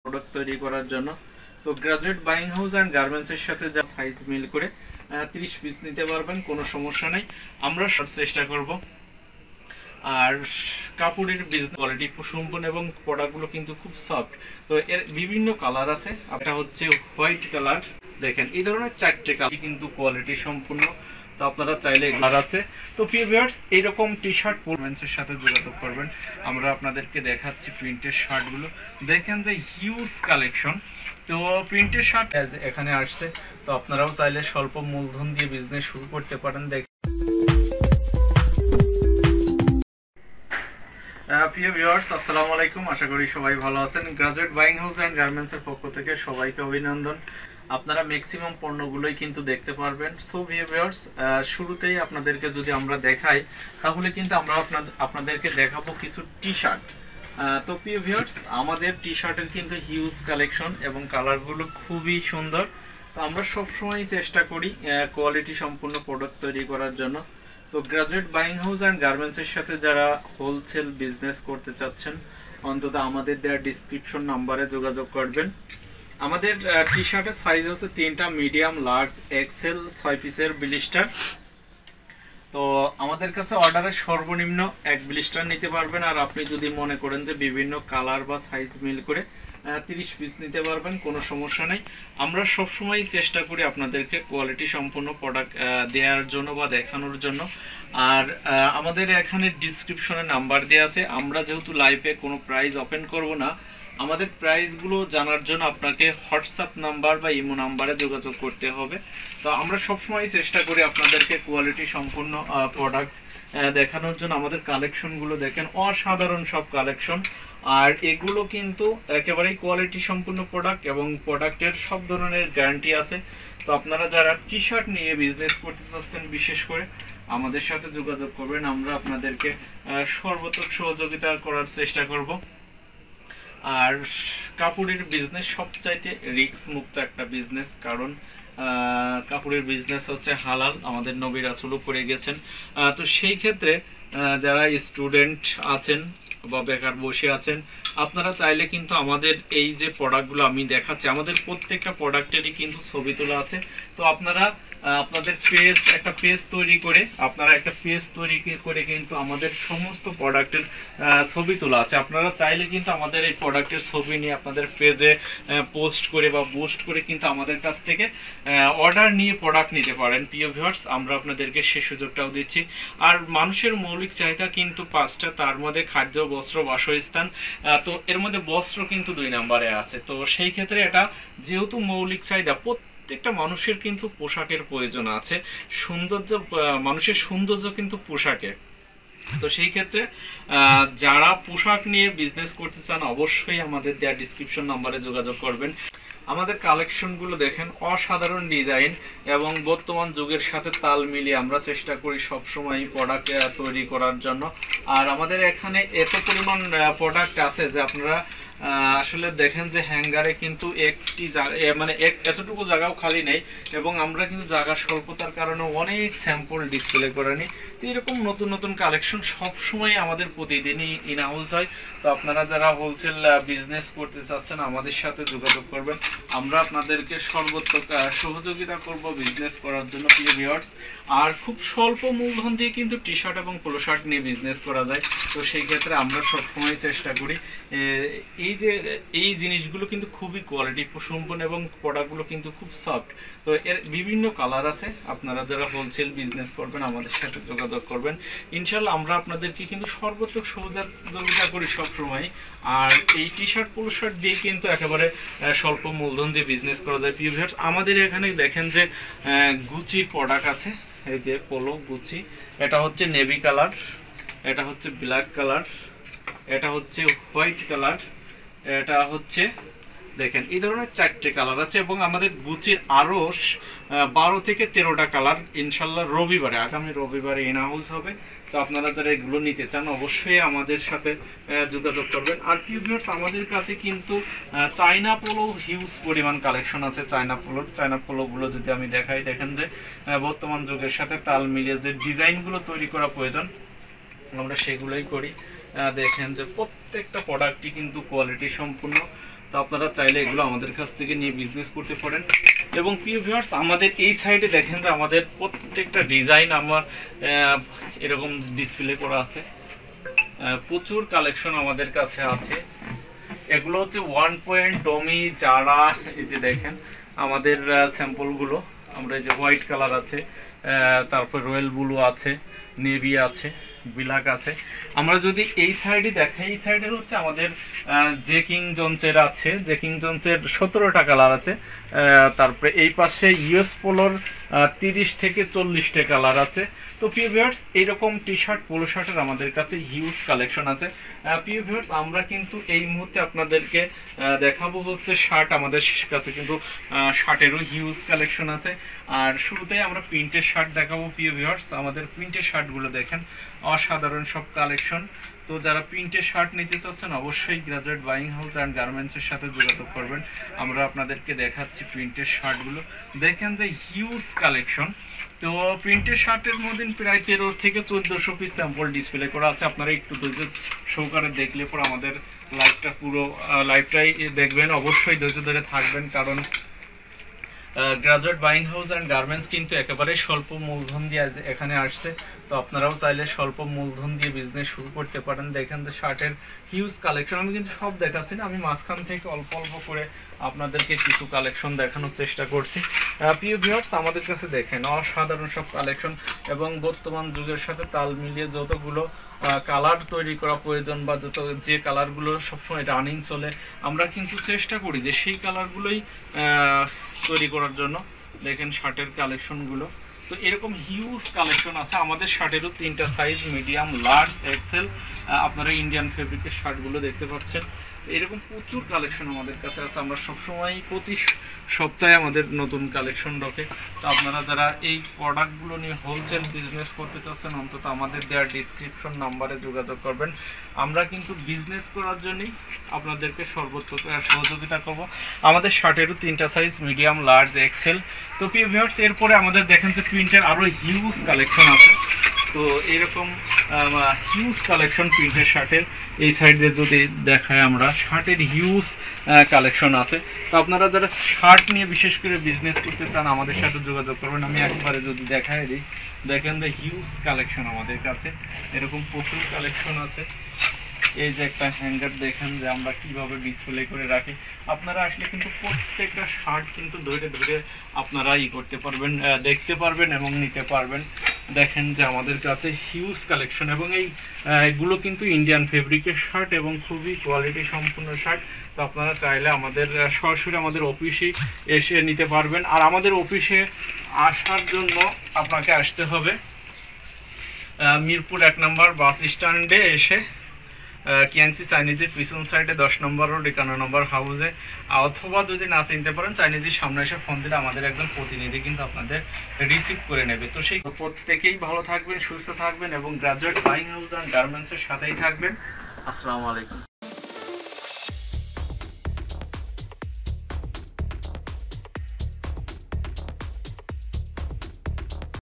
Product তৈরি করার জন্য। তো গ্রাজুয়েট বাইং হাউস অ্যান্ড গার্মেন্টসের সাথে যা সাইজ মিল করে 30 পিস নিতে পারবেন, কোনো সমস্যা নেই। আমরা চেষ্টা করব। আর কাপড়ের বিজনেস কোয়ালিটি সম্পূর্ণ এবং প্রোডাক্টগুলো কিন্তু খুব সফট। তো এর বিভিন্ন কালার আছে। এটা হচ্ছে হোয়াইট কালার, দেখেন এই ধরনের 4টে কালার কিন্তু কোয়ালিটি সম্পূর্ণ। তো আপনারা চাইলে কালার আছে। তো প্রিয় ভিউয়ার্স, এইরকম টি শার্ট গার্মেন্টসের সাথে যোগাযোগ করবেন। আমরা আপনাদেরকে দেখাচ্ছি প্রিন্টের শার্টগুলো। দেখেন যে হিউজ কালেকশন। তো প্রিন্টের শার্ট এখানে আসছে। তো আপনারাও চাইলে স্বল্প মূলধন দিয়ে বিজনেস শুরু করতে পারেন। প্রিয় ভিউয়ার্স, আসসালামু আলাইকুম। আশা করি সবাই ভালো আছেন। গ্রাজুয়েট বাইং হাউস অ্যান্ড গার্মেন্টসের পক্ষ থেকে সবাইকে অভিনন্দন। আপনারা ম্যাক্সিমাম পণ্যগুলোই কিন্তু দেখতে পারবেন। সো ভিউয়ার্স, শুরুতেই আপনাদেরকে যদি আমরা দেখাই, তাহলে কিন্তু আমরা আপনাদেরকে দেখাবো কিছু টি শার্ট। তো প্রিয় ভিউয়ার্স, আমাদের টি শার্টের কিন্তু হিউজ কালেকশন এবং কালারগুলো খুবই সুন্দর। তো আমরা সবসময় চেষ্টা করি কোয়ালিটি সম্পূর্ণ প্রোডাক্ট তৈরি করার জন্য। তো গ্রাজুয়েট বাইং হাউস অ্যান্ড গার্মেন্টসের সাথে যারা হোলসেল বিজনেস করতে চাচ্ছেন, অন্তত আমাদের দেওয়া ডিসক্রিপশন নাম্বারে যোগাযোগ করবেন। আমাদের টি শার্টের সাইজ হচ্ছে 3টা, মিডিয়াম, লার্জ, এক্সেল, 6 পিসের ব্লিস্টার। তো আমাদের কাছে অর্ডারের সর্বনিম্ন 1 ব্লিস্টার নিতে পারবেন। আর আপনি যদি মনে করেন যে বিভিন্ন কালার বা সাইজ মিল করে 30 পিস নিতে পারবেন, কোনো সমস্যা নেই। আমরা সবসময় চেষ্টা করি আপনাদেরকে কোয়ালিটি সম্পূর্ণ প্রোডাক্ট দেওয়ার জন্য বা দেখানোর জন্য। আর আমাদের এখানে ডিসক্রিপশনে নাম্বার দেওয়া আছে। আমরা যেহেতু লাইভে কোনো প্রাইস ওপেন করব না, আমাদের প্রাইসগুলো জানার জন্য আপনাকে হোয়াটসঅ্যাপ নাম্বার বা ইমো নাম্বারে যোগাযোগ করতে হবে। তো আমরা সবসময় চেষ্টা করি আপনাদেরকে কোয়ালিটি সম্পূর্ণ প্রোডাক্ট দেখানোর জন্য। আমাদের কালেকশনগুলো দেখেন, অসাধারণ সব কালেকশন। আর এগুলো কিন্তু একেবারেই কোয়ালিটি সম্পূর্ণ প্রোডাক্ট এবং প্রোডাক্টের সব ধরনের গ্যারান্টি আছে। তো আপনারা যারা টি শার্ট নিয়ে বিজনেস করতে চাচ্ছেন, বিশেষ করে আমাদের সাথে যোগাযোগ করবেন। আমরা আপনাদেরকে সর্বোত্তম সহযোগিতা করার চেষ্টা করব। আর কাপড়ের বিজনেস সবচাইতে রিস্ক মুক্ত একটা বিজনেস, কারণ কাপড়ের বিজনেস হচ্ছে হালাল, আমাদের নবী রাসূলও করে গেছেন। তো সেই ক্ষেত্রে যারা স্টুডেন্ট আছেন বা বেকার বসে আছেন, আপনারা চাইলে কিন্তু আমাদের এই যে প্রোডাক্টগুলো আমি দেখাচ্ছি, আমাদের প্রত্যেকটা প্রোডাক্টেরই কিন্তু ছবি তোলা আছে। তো আপনারা আপনাদের একটা পেজ তৈরি করে কিন্তু আমাদের সমস্ত প্রোডাক্টের ছবি তোলা আছে। আপনারা চাইলে কিন্তু আমাদের এই প্রোডাক্টের ছবি নিয়ে আপনাদের পেজে পোস্ট করে বা বুস্ট করে কিন্তু আমাদের কাছ থেকে অর্ডার নিয়ে প্রোডাক্ট নিতে পারেন। প্রিয় ভিউয়ার্স, আমরা আপনাদেরকে সেই সুযোগটাও দিচ্ছি। আর মানুষের মৌলিক চাহিদা কিন্তু 5টা, তার মধ্যে খাদ্য, বস্ত্র, বাসস্থান। তো এর মধ্যে বস্ত্র কিন্তু 2 নম্বরে আছে। তো সেই ক্ষেত্রে এটা যেহেতু মৌলিক চাহিদা, প্রত্যেকটা মানুষের কিন্তু পোশাকের প্রয়োজন আছে। মানুষের সৌন্দর্য কিন্তু পোশাকে। তো সেই ক্ষেত্রে যারা পোশাক নিয়ে বিজনেস করতে চান, অবশ্যই আমাদের দেওয়া ডিসক্রিপশন নাম্বারে যোগাযোগ করবেন। আমাদের কালেকশনগুলো দেখেন, অসাধারণ ডিজাইন এবং বর্তমান যুগের সাথে তাল মিলিয়ে আমরা চেষ্টা করি সবসময় প্রোডাক্ট তৈরি করার জন্য। আর আমাদের এখানে এত পরিমাণ প্রোডাক্ট আছে যে আপনারা আসলে দেখেন যে হ্যাঙ্গারে কিন্তু এতটুকু জায়গাও খালি নেই, এবং আমরা কিন্তু জায়গা স্বল্পতার কারণে অনেক স্যাম্পল ডিসপ্লে করে নিই। তো এরকম নতুন নতুন কালেকশন সবসময় আমাদের প্রতিদিনই ইন হাউস হয়। তো আপনারা যারা হোলসেল বিজনেস করতে চাচ্ছেন, আমাদের সাথে যোগাযোগ করবেন। আমরা আপনাদেরকে সর্বোত্তম সহযোগিতা করব বিজনেস করার জন্য। প্রিয় ভিউয়ার্স, আর খুব স্বল্প মূলধন দিয়ে কিন্তু টি শার্ট এবং পোলো শার্ট নিয়ে বিজনেস করা যায়। তো সেই ক্ষেত্রে আমরা সবসময় চেষ্টা করি এই জিনিসগুলো কিন্তু খুবই কোয়ালিটি সম্পন্ন এবং প্রোডাক্টগুলো কিন্তু খুব সফট। তো এর বিভিন্ন কালার আছে। আপনারা যারা হোলসেল বিজনেস করবেন, আমাদের সাথে যোগাযোগ করবেন। ইনশাল্লাহ আমরা আপনাদেরকে কিন্তু সর্বোচ্চ সহযোগিতা করি সবসময়। আর এই টি শার্ট, পোলো শার্ট দিয়ে কিন্তু একেবারে স্বল্প মূলধন দিয়ে বিজনেস করা যায়। প্রিয় ভিউয়ার্স, আমাদের এখানে দেখেন যে গুচির প্রোডাক্ট আছে। এই যে পোলো, গুচি, এটা হচ্ছে নেভি কালার, এটা হচ্ছে ব্ল্যাক কালার, এটা হচ্ছে হোয়াইট কালার, এটা হচ্ছে দেখেন এই ধরনের 4টে কালার আছে। এবং আমাদের গুচির আরো 12 থেকে 13টা কালার ইনশাল্লাহ আগামী রবিবারে ইন হাউস হবে। তো আপনারা যারা এগুলো নিতে চান, অবশ্যই আমাদের সাথে যোগাযোগ করবেন। আর প্রিয় ভিউয়ার্স, আমাদের কাছে কিন্তু চায়না পোলো হিউজ পরিমাণ কালেকশন আছে। চায়না পোলোগুলো যদি আমি দেখাই, দেখেন যে বর্তমান যুগের সাথে তাল মিলিয়ে যে ডিজাইনগুলো তৈরি করা প্রয়োজন, আমরা সেগুলোই করি। দেখেন যে প্রত্যেকটা প্রোডাক্টই কিন্তু কোয়ালিটি সম্পূর্ণ। তো আপনারা চাইলে এগুলো আমাদের কাছ থেকে নিয়ে বিজনেস করতে পারেন। এবং প্রিয় ভিউয়ার্স, আমাদের এই সাইডে দেখেন যে আমাদের প্রত্যেকটা ডিজাইন আমার এরকম ডিসপ্লে করা আছে, প্রচুর কালেকশন আমাদের কাছে আছে। এগুলো হচ্ছে 1 পয়েন্ট ডমি যারা, এই যে দেখেন আমাদের স্যাম্পলগুলো, আমরা এই যে হোয়াইট কালার আছে, তারপর রয়্যাল ব্লু আছে, নেভি আছে, ব্ল্যাক আছে। আমরা যদি এই সাইডে দেখাই, এই সাইডে হচ্ছে আমাদের যে কিং জন্সের আছে, যে কিং জন্সের 17টা কালার আছে। তারপরে এই পাশে ইউএস পোলোর 30 থেকে 40টা কালার আছে। তো প্রিয় ভিউয়ার্স, এইরকম টি শার্ট পোলো শার্টের আমাদের কাছে হিউজ কালেকশন আছে। প্রিয় ভিউয়ার্স, আমরা কিন্তু এই মুহূর্তে আপনাদেরকে দেখাবো হচ্ছে শার্ট। আমাদের কাছে কিন্তু শার্টেরও হিউজ কালেকশন আছে। আর শুরুতেই আমরা প্রিন্টের শার্ট দেখাবো। প্রিয় ভিউয়ার্স, আমাদের প্রিন্টের শার্টগুলো দেখেন, অসাধারণ সব কালেকশন। তো যারা প্রিন্টের শার্ট নিতে চাচ্ছেন অবশ্যই গ্রাজুয়েট বাইং হাউস অ্যান্ড গার্মেন্টসের সাথে যোগাযোগ করবেন। আমরা আপনাদেরকে দেখাচ্ছি প্রিন্টের শার্টগুলো, দেখেন যে হিউজ কালেকশন। তো প্রিন্টের শার্টের মধ্যে প্রায় 13 থেকে 1400 পিস স্যাম্পল ডিসপ্লে করা আছে। আপনারা একটু ধৈর্য সহকারে দেখলে পর আমাদের লাইভটা পুরো লাইভটাই দেখবেন, অবশ্যই ধৈর্য ধরে থাকবেন, কারণ graduate buying house and garments কিন্তু একেবারে স্বল্প মূলধন দিয়ে এখানে আসছে। তো আপনারাও চাইলে স্বল্প মূলধন দিয়ে বিজনেস শুরু করতে পারেন। দেখেন যে শার্টের হিউজ কালেকশন। আমি কিন্তু সব দেখাচ্ছি না, আমি মাঝখান থেকে অল্প অল্প করে আপনাদেরকে কিছু কালেকশন দেখানোর চেষ্টা করছি। প্রিয় ভিউয়ার্স, আমাদের কাছে দেখেন অসাধারণ সব কালেকশন, এবং বর্তমান যুগের সাথে তাল মিলিয়ে যতগুলো কালার তৈরি করা প্রয়োজন বা যে কালারগুলো সবসময় রানিং চলে, আমরা কিন্তু চেষ্টা করি যে সেই কালারগুলোই তৈরি করার জন্য। দেখেন শার্টের কালেকশনগুলো, তো এরকম হিউজ কালেকশন আছে। আমাদের শার্টেরও 3টা সাইজ, মিডিয়াম, লার্জ, এক্সেল। আপনারা ইন্ডিয়ান ফেব্রিকের শার্টগুলো দেখতে পাচ্ছেন। এরকম প্রচুর কালেকশন আমাদের কাছে আছে। আমরা সবসময় প্রতি সপ্তাহে আমাদের নতুন কালেকশন ঢোকে। তো আপনারা যারা এই প্রোডাক্টগুলো নিয়ে হোলসেল বিজনেস করতে চাচ্ছেন, অন্তত আমাদের দেওয়ার ডিসক্রিপশন নাম্বারে যোগাযোগ করবেন। আমরা কিন্তু বিজনেস করার জন্যই আপনাদেরকে সর্বোচ্চ সহযোগিতা করব। আমাদের শার্টেরও 3টা সাইজ, মিডিয়াম, লার্জ, এক্সেল। তো প্রিয় ভিউয়ার্স, এরপরে আমাদের দেখেন যে প্রিন্টের আরও হিউজ কালেকশন আছে। তো এরকম হিউজ কালেকশন প্রিন্টের শার্টের। এই সাইডে যদি দেখায়, আমরা শার্টের হিউজ কালেকশন আছে। তো আপনারা যারা শার্ট নিয়ে বিশেষ করে বিজনেস করতে চান আমাদের সাথে যোগাযোগ করবেন। আমি একবারে যদি দেখায় দিই, দেখেন যে হিউজ কালেকশন আমাদের কাছে, এরকম প্রচুর কালেকশন আছে। এই যে একটা হ্যাঙ্গার দেখেন যে আমরা কিভাবে ডিসপ্লে করে রাখি। আপনারা আসলে কিন্তু প্রত্যেকটা শার্ট কিন্তু ধরে ধরে আপনারা করতে পারবেন, দেখতে পারবেন এবং নিতে পারবেন। দেখেন যে আমাদের কাছে হিউজ কালেকশন, এবং এইগুলো কিন্তু ইন্ডিয়ান ফেব্রিকের শার্ট এবং খুবই কোয়ালিটি সম্পূর্ণ শার্ট। তো আপনারা চাইলে আমাদের সরাসরি আমাদের অফিসে এসে নিতে পারবেন। আর আমাদের অফিসে আসার জন্য আপনাকে আসতে হবে মিরপুর 1 নম্বর বাস স্ট্যান্ডে এসে কিয়াংসি চাইনিজের পিছন সাইডে 10 নম্বর রোড 51 নম্বর হাউসে, অথবা যদি না চিনতে পারেন চাইনিজের সামনে এসে ফোন দিলে আমাদের একজন প্রতিনিধি কিন্তু আপনাদের রিসিভ করে নেবে। তো সেই প্রত্যেকেই ভালো থাকবেন, সুস্থ থাকবেন এবং গ্রাজুয়েট বাইং হাউস অ্যান্ড গার্মেন্টসের সাথেই থাকবেন। আসসালামু আলাইকুম।